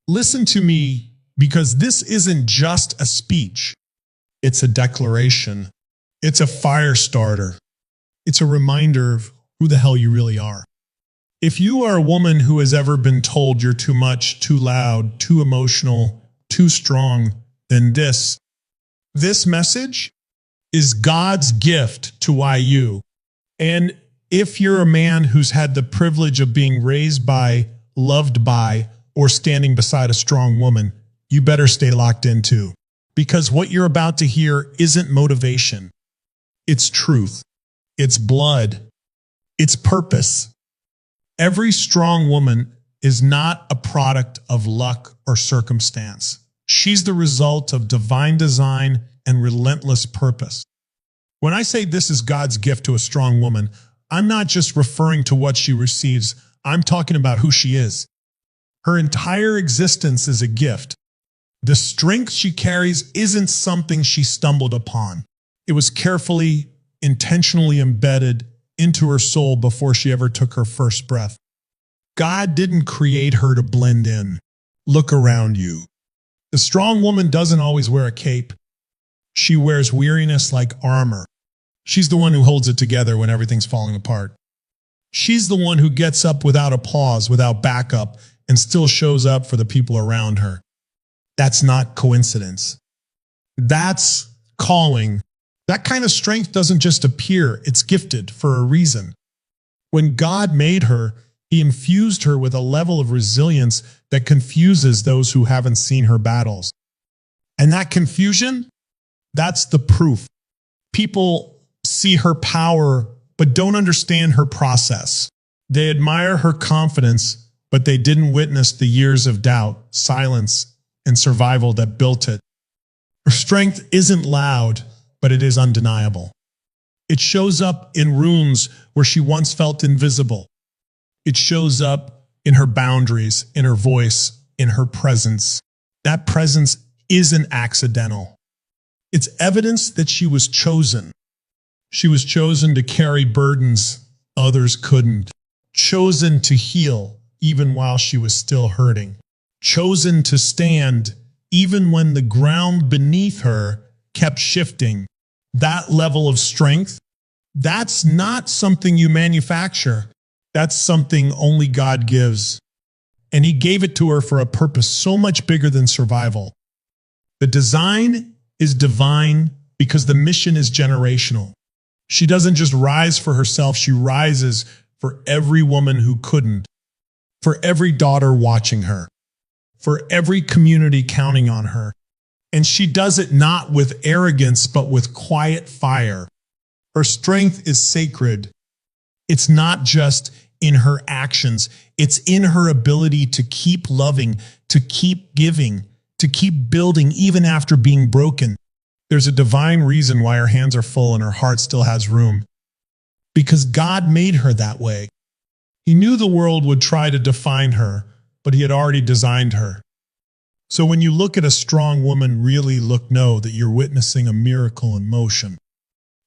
Listen to me, because this isn't just a speech. It's a declaration. It's a fire starter. It's a reminder of who the hell you really are. If you are a woman who has ever been told you're too much, too loud, too emotional, too strong, then this message is God's gift to you. And if you're a man who's had the privilege of being raised by, loved by, or standing beside a strong woman, you better stay locked in too. Because what you're about to hear isn't motivation. It's truth. It's blood. It's purpose. Every strong woman is not a product of luck or circumstance. She's the result of divine design and relentless purpose. When I say this is God's gift to a strong woman, I'm not just referring to what she receives. I'm talking about who she is. Her entire existence is a gift. The strength she carries isn't something she stumbled upon. It was carefully, intentionally embedded into her soul before she ever took her first breath. God didn't create her to blend in. Look around you. The strong woman doesn't always wear a cape. She wears weariness like armor. She's the one who holds it together when everything's falling apart. She's the one who gets up without applause, without backup, and still shows up for the people around her. That's not coincidence. That's calling. That kind of strength doesn't just appear, it's gifted for a reason. When God made her, He infused her with a level of resilience that confuses those who haven't seen her battles. And that confusion, that's the proof. People see her power, but don't understand her process. They admire her confidence, but they didn't witness the years of doubt, silence, and survival that built it. Her strength isn't loud, but it is undeniable. It shows up in rooms where she once felt invisible. It shows up in her boundaries, in her voice, in her presence. That presence isn't accidental. It's evidence that she was chosen. She was chosen to carry burdens others couldn't. Chosen to heal even while she was still hurting. Chosen to stand even when the ground beneath her kept shifting. That level of strength, that's not something you manufacture. That's something only God gives. And He gave it to her for a purpose so much bigger than survival. The design is divine because the mission is generational. She doesn't just rise for herself, she rises for every woman who couldn't, for every daughter watching her, for every community counting on her. And she does it not with arrogance, but with quiet fire. Her strength is sacred. It's not just in her actions. It's in her ability to keep loving, to keep giving, to keep building even after being broken. There's a divine reason why her hands are full and her heart still has room. Because God made her that way. He knew the world would try to define her, but He had already designed her. So when you look at a strong woman, really know that you're witnessing a miracle in motion.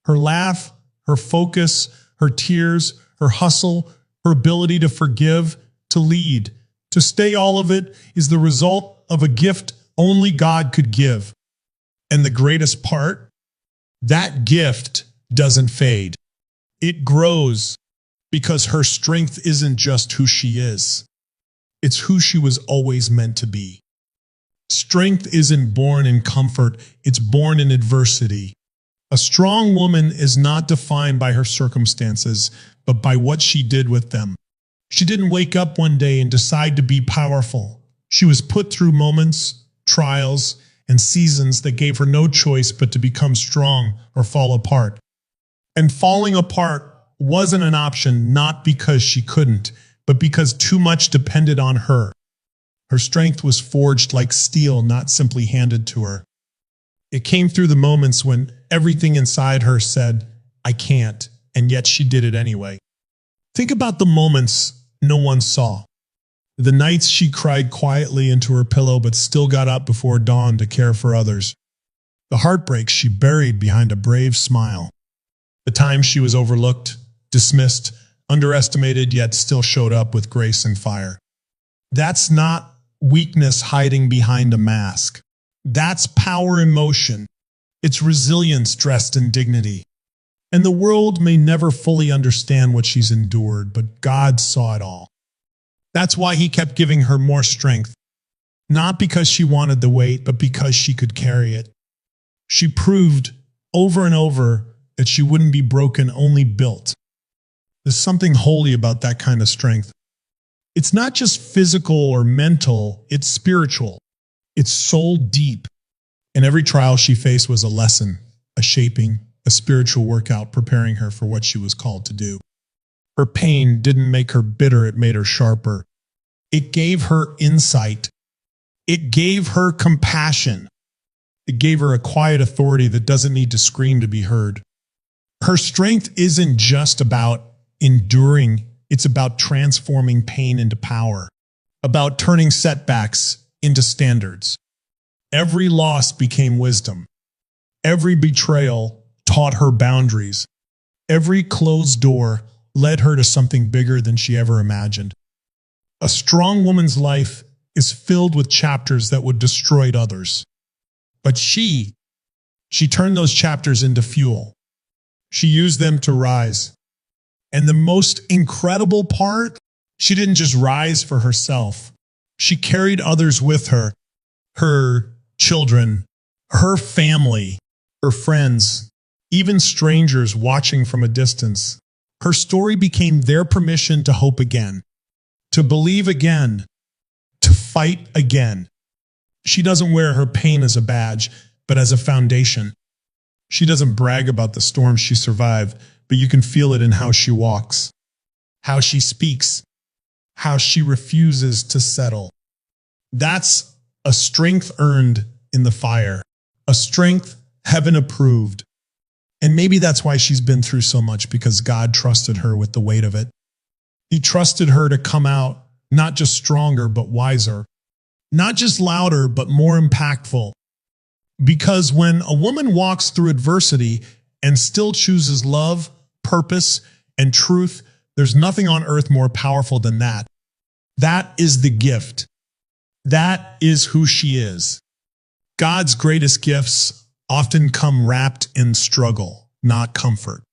Her laugh, her focus, her tears, her hustle, her ability to forgive, to lead, to stay, all of it is the result of a gift only God could give. And the greatest part, that gift doesn't fade. It grows because her strength isn't just who she is. It's who she was always meant to be. Strength isn't born in comfort, it's born in adversity. A strong woman is not defined by her circumstances, but by what she did with them. She didn't wake up one day and decide to be powerful. She was put through moments, trials, and seasons that gave her no choice but to become strong or fall apart. And falling apart wasn't an option, not because she couldn't, but because too much depended on her. Her strength was forged like steel, not simply handed to her. It came through the moments when everything inside her said, I can't, and yet she did it anyway. Think about the moments no one saw. The nights she cried quietly into her pillow but still got up before dawn to care for others. The heartbreaks she buried behind a brave smile. The times she was overlooked, dismissed, underestimated, yet still showed up with grace and fire. That's not weakness hiding behind a mask. That's power in motion. It's resilience dressed in dignity. And the world may never fully understand what she's endured, but God saw it all. That's why he kept giving her more strength. Not because she wanted the weight, but because she could carry it. She proved over and over that she wouldn't be broken, only built. There's something holy about that kind of strength. It's not just physical or mental, it's spiritual. It's soul deep. And every trial she faced was a lesson, a shaping, a spiritual workout preparing her for what she was called to do. Her pain didn't make her bitter, it made her sharper. It gave her insight. It gave her compassion. It gave her a quiet authority that doesn't need to scream to be heard. Her strength isn't just about enduring, it's about transforming pain into power, about turning setbacks into standards. Every loss became wisdom. Every betrayal taught her boundaries. Every closed door led her to something bigger than she ever imagined. A strong woman's life is filled with chapters that would destroy others. But she turned those chapters into fuel. She used them to rise. And the most incredible part, she didn't just rise for herself. She carried others with her, her children, her family, her friends, even strangers watching from a distance. Her story became their permission to hope again, to believe again, to fight again. She doesn't wear her pain as a badge, but as a foundation. She doesn't brag about the storms she survived, but you can feel it in how she walks, how she speaks, how she refuses to settle. That's a strength earned in the fire, a strength heaven approved. And maybe that's why she's been through so much, because God trusted her with the weight of it. He trusted her to come out not just stronger, but wiser, not just louder, but more impactful. Because when a woman walks through adversity and still chooses love, purpose, and truth, there's nothing on earth more powerful than that. That is the gift. That is who she is. God's greatest gifts often come wrapped in struggle, not comfort.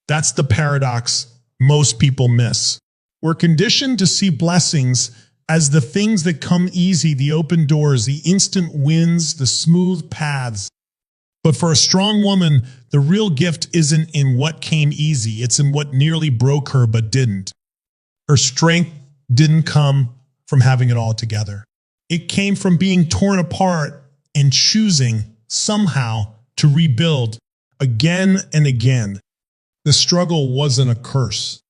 That's the paradox most people miss. We're conditioned to see blessings as the things that come easy, the open doors, the instant wins, the smooth paths. But for a strong woman, the real gift isn't in what came easy. It's in what nearly broke her but didn't. Her strength didn't come from having it all together. It came from being torn apart and choosing somehow to rebuild again and again. The struggle wasn't a curse.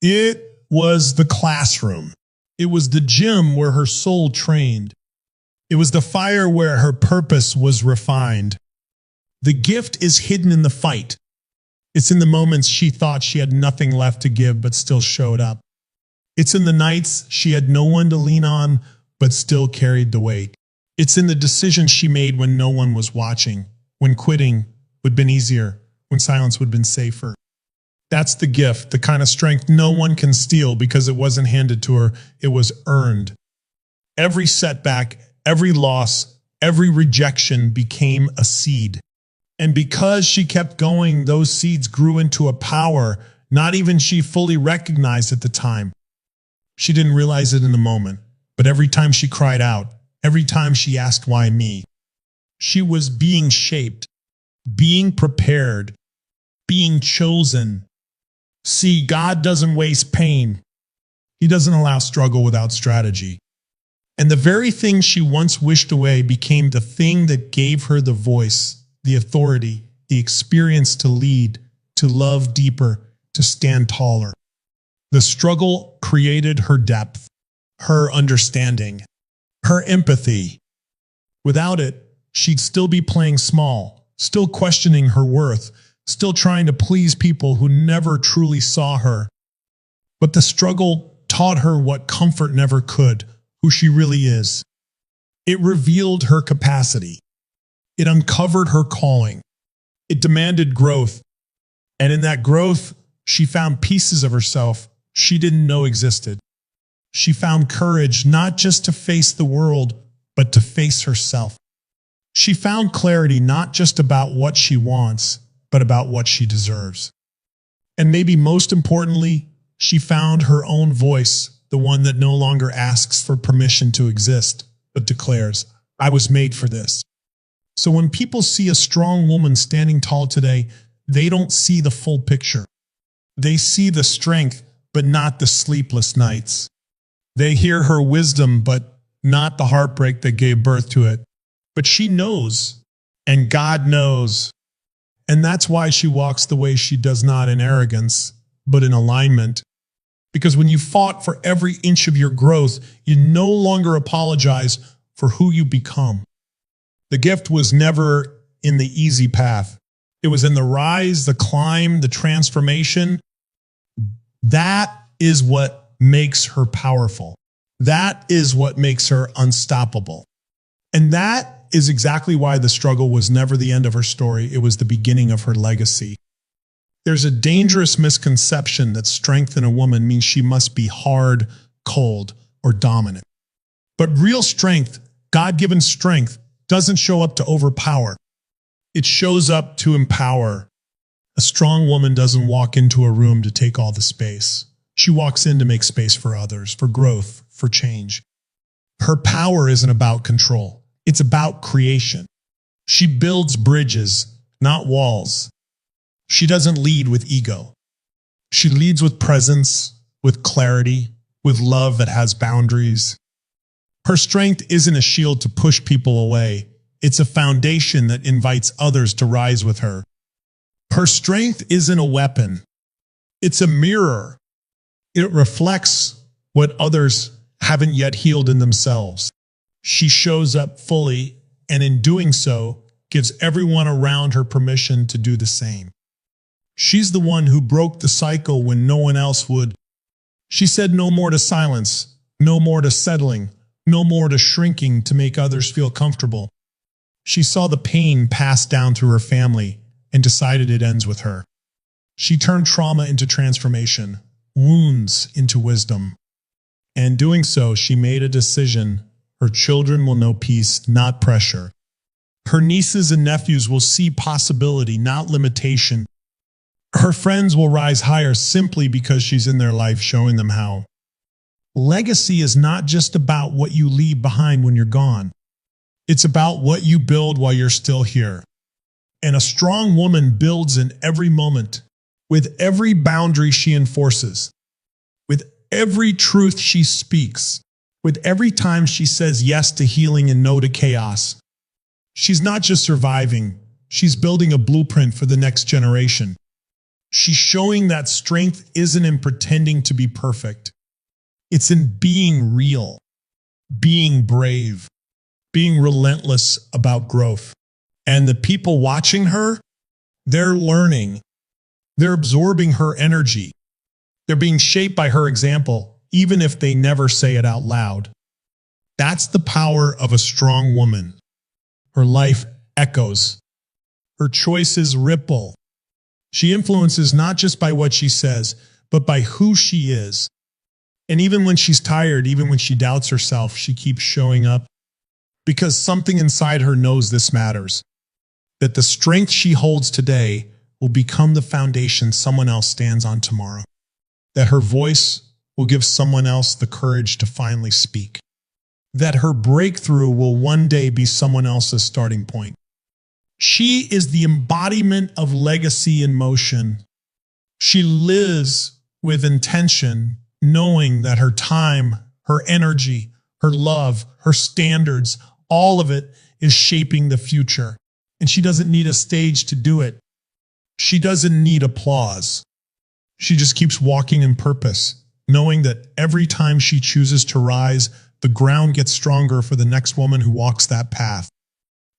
It was the classroom. It was the gym where her soul trained. It was the fire where her purpose was refined. The gift is hidden in the fight. It's in the moments she thought she had nothing left to give but still showed up. It's in the nights she had no one to lean on but still carried the weight. It's in the decisions she made when no one was watching, when quitting would have been easier, when silence would have been safer. That's the gift, the kind of strength no one can steal because it wasn't handed to her, it was earned. Every setback, every loss, every rejection became a seed. And because she kept going, those seeds grew into a power not even she fully recognized at the time. She didn't realize it in the moment, but every time she cried out, every time she asked, "Why me?" she was being shaped, being prepared, being chosen. See, God doesn't waste pain. He doesn't allow struggle without strategy. And the very thing she once wished away became the thing that gave her the voice, the authority, the experience to lead, to love deeper, to stand taller. The struggle created her depth, her understanding, her empathy. Without it, she'd still be playing small, still questioning her worth, still trying to please people who never truly saw her. But the struggle taught her what comfort never could, who she really is. It revealed her capacity. It uncovered her calling. It demanded growth. And in that growth, she found pieces of herself she didn't know existed. She found courage not just to face the world, but to face herself. She found clarity not just about what she wants, but about what she deserves. And maybe most importantly, she found her own voice, the one that no longer asks for permission to exist, but declares, I was made for this. So when people see a strong woman standing tall today, they don't see the full picture. They see the strength, but not the sleepless nights. They hear her wisdom, but not the heartbreak that gave birth to it. But she knows, and God knows. And that's why she walks the way she does, not in arrogance, but in alignment. Because when you fought for every inch of your growth, you no longer apologize for who you become. The gift was never in the easy path. It was in the rise, the climb, the transformation. That is what makes her powerful. That is what makes her unstoppable. And that is exactly why the struggle was never the end of her story. It was the beginning of her legacy. There's a dangerous misconception that strength in a woman means she must be hard, cold, or dominant. But real strength, God-given strength, doesn't show up to overpower. It shows up to empower. A strong woman doesn't walk into a room to take all the space. She walks in to make space for others, for growth, for change. Her power isn't about control. It's about creation. She builds bridges, not walls. She doesn't lead with ego. She leads with presence, with clarity, with love that has boundaries. Her strength isn't a shield to push people away. It's a foundation that invites others to rise with her. Her strength isn't a weapon. It's a mirror. It reflects what others haven't yet healed in themselves. She shows up fully, and in doing so, gives everyone around her permission to do the same. She's the one who broke the cycle when no one else would. She said no more to silence, no more to settling, no more to shrinking to make others feel comfortable. She saw the pain pass down through her family and decided it ends with her. She turned trauma into transformation, wounds into wisdom. And doing so, she made a decision. Her children will know peace, not pressure. Her nieces and nephews will see possibility, not limitation. Her friends will rise higher simply because she's in their life, showing them how. Legacy is not just about what you leave behind when you're gone. It's about what you build while you're still here. And a strong woman builds in every moment, with every boundary she enforces, with every truth she speaks, with every time she says yes to healing and no to chaos. She's not just surviving, she's building a blueprint for the next generation. She's showing that strength isn't in pretending to be perfect. It's in being real, being brave, being relentless about growth. And the people watching her, they're learning. They're absorbing her energy. They're being shaped by her example, even if they never say it out loud. That's the power of a strong woman. Her life echoes. Her choices ripple. She influences not just by what she says, but by who she is. And even when she's tired, even when she doubts herself, she keeps showing up because something inside her knows this matters. That the strength she holds today will become the foundation someone else stands on tomorrow. That her voice will give someone else the courage to finally speak. That her breakthrough will one day be someone else's starting point. She is the embodiment of legacy in motion. She lives with intention, knowing that her time, her energy, her love, her standards, all of it is shaping the future. And she doesn't need a stage to do it. She doesn't need applause. She just keeps walking in purpose, knowing that every time she chooses to rise, the ground gets stronger for the next woman who walks that path.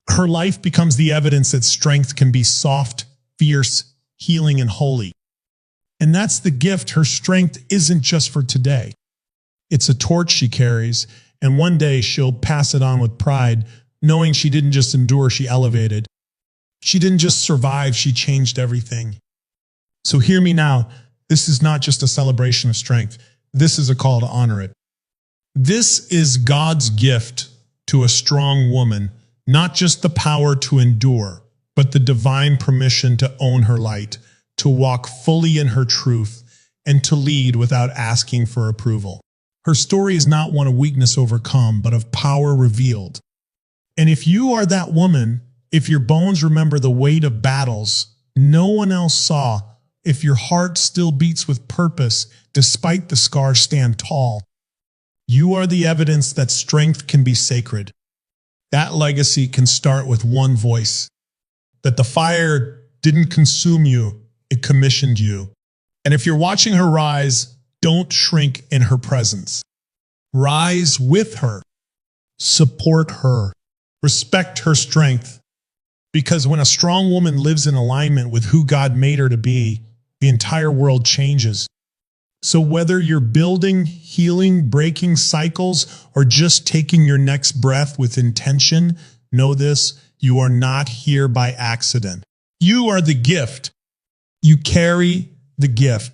Her life becomes the evidence that strength can be soft, fierce, healing, and holy. And that's the gift. Her strength isn't just for today. It's a torch she carries, and one day she'll pass it on with pride, knowing she didn't just endure, she elevated. She didn't just survive, she changed everything. So hear me now. This is not just a celebration of strength. This is a call to honor it. This is God's gift to a strong woman, not just the power to endure, but the divine permission to own her light, to walk fully in her truth, and to lead without asking for approval. Her story is not one of weakness overcome, but of power revealed. And if you are that woman, if your bones remember the weight of battles no one else saw, if your heart still beats with purpose despite the scars stand tall, you are the evidence that strength can be sacred. That legacy can start with one voice, that the fire didn't consume you, it commissioned you. And if you're watching her rise, don't shrink in her presence. Rise with her. Support her. Respect her strength. Because when a strong woman lives in alignment with who God made her to be, the entire world changes. So whether you're building, healing, breaking cycles, or just taking your next breath with intention, know this, you are not here by accident. You are the gift. You carry the gift.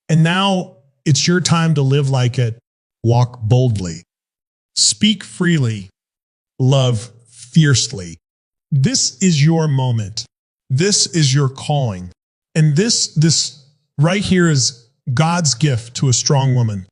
And now it's your time to live like it. Walk boldly. Speak freely. Love fiercely. This is your moment. This is your calling. And this right here is God's gift to a strong woman.